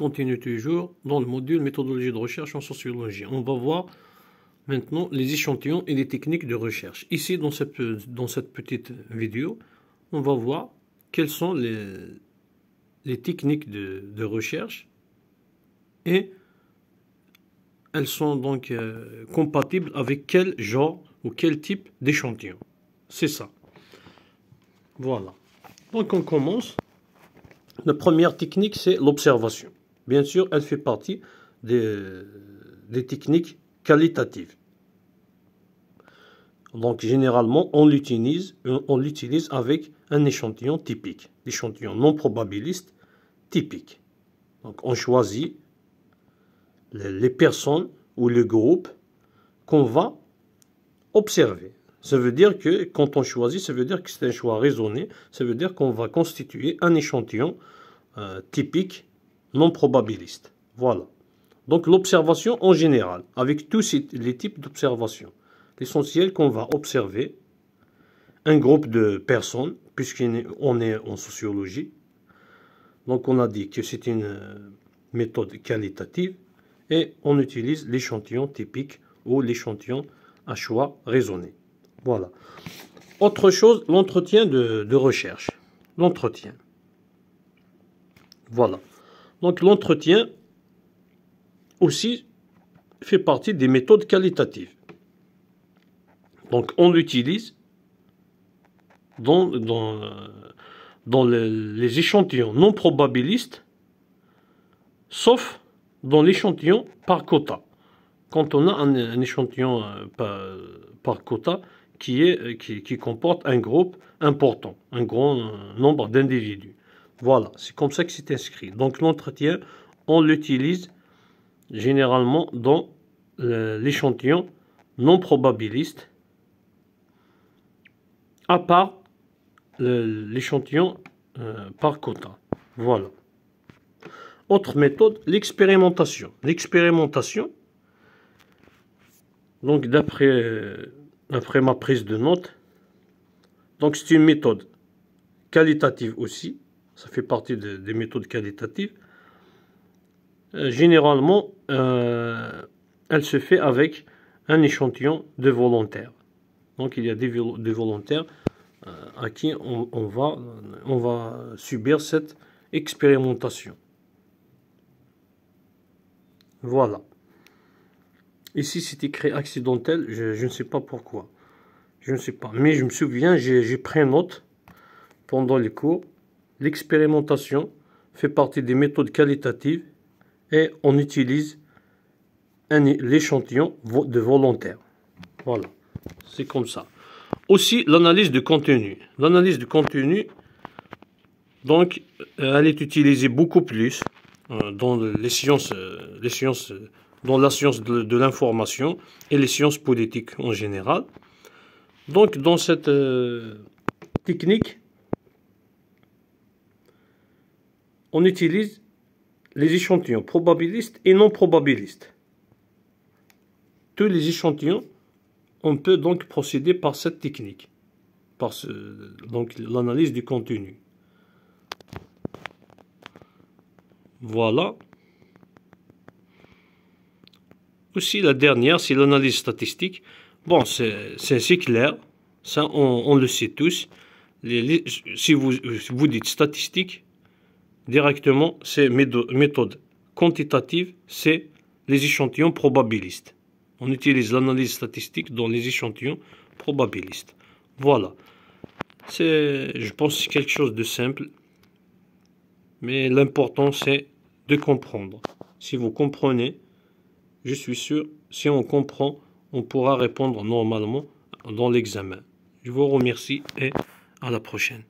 continue toujours dans le module méthodologie de recherche en sociologie. On va voir maintenant les échantillons et les techniques de recherche. Ici, dans cette petite vidéo, on va voir quelles sont les techniques de recherche et elles sont donc compatibles avec quel genre ou quel type d'échantillon. C'est ça. Voilà. Donc on commence. La première technique, c'est l'observation. Bien sûr, elle fait partie des techniques qualitatives. Donc généralement, on l'utilise avec un échantillon typique, l'échantillon non probabiliste typique. Donc on choisit les personnes ou le groupe qu'on va observer. Ça veut dire que quand on choisit, ça veut dire que c'est un choix raisonné. Ça veut dire qu'on va constituer un échantillon typique non probabiliste. Voilà. Donc l'observation en général, avec tous les types d'observation. L'essentiel qu'on va observer un groupe de personnes, puisqu'on est en sociologie. Donc on a dit que c'est une méthode qualitative et on utilise l'échantillon typique ou l'échantillon à choix raisonné. Voilà. Autre chose, l'entretien de recherche. L'entretien. Voilà. Donc l'entretien aussi fait partie des méthodes qualitatives. Donc on l'utilise dans les échantillons non probabilistes, sauf dans l'échantillon par quota. Quand on a un échantillon par quota qui comporte un groupe important, un grand nombre d'individus. Voilà, c'est comme ça que c'est inscrit. Donc l'entretien, on l'utilise généralement dans l'échantillon non probabiliste, à part l'échantillon par quota. Voilà. Autre méthode, l'expérimentation. L'expérimentation, donc d'après ma prise de notes, donc c'est une méthode qualitative aussi. Ça fait partie des méthodes qualitatives. Généralement, elle se fait avec un échantillon de volontaires. Donc il y a des volontaires à qui on va subir cette expérimentation. Voilà. Ici, c'est écrit accidentel. Je ne sais pas pourquoi. Je ne sais pas. Mais je me souviens, j'ai pris note pendant les cours. L'expérimentation fait partie des méthodes qualitatives et on utilise l'échantillon de volontaires. Voilà. C'est comme ça. Aussi, l'analyse de contenu. L'analyse de contenu, donc, elle est utilisée beaucoup plus dans les sciences, dans la science de l'information et les sciences politiques en général. Donc, dans cette technique, on utilise les échantillons probabilistes et non probabilistes. Tous les échantillons, on peut donc procéder par cette technique, donc l'analyse du contenu. Voilà. Aussi, la dernière, c'est l'analyse statistique. Bon, c'est assez clair. Ça, on le sait tous. Si vous dites statistique, directement, c'est méthode quantitative, c'est les échantillons probabilistes. On utilise l'analyse statistique dans les échantillons probabilistes. Voilà. Je pense que c'est quelque chose de simple. Mais l'important, c'est de comprendre. Si vous comprenez, je suis sûr, si on comprend, on pourra répondre normalement dans l'examen. Je vous remercie et à la prochaine.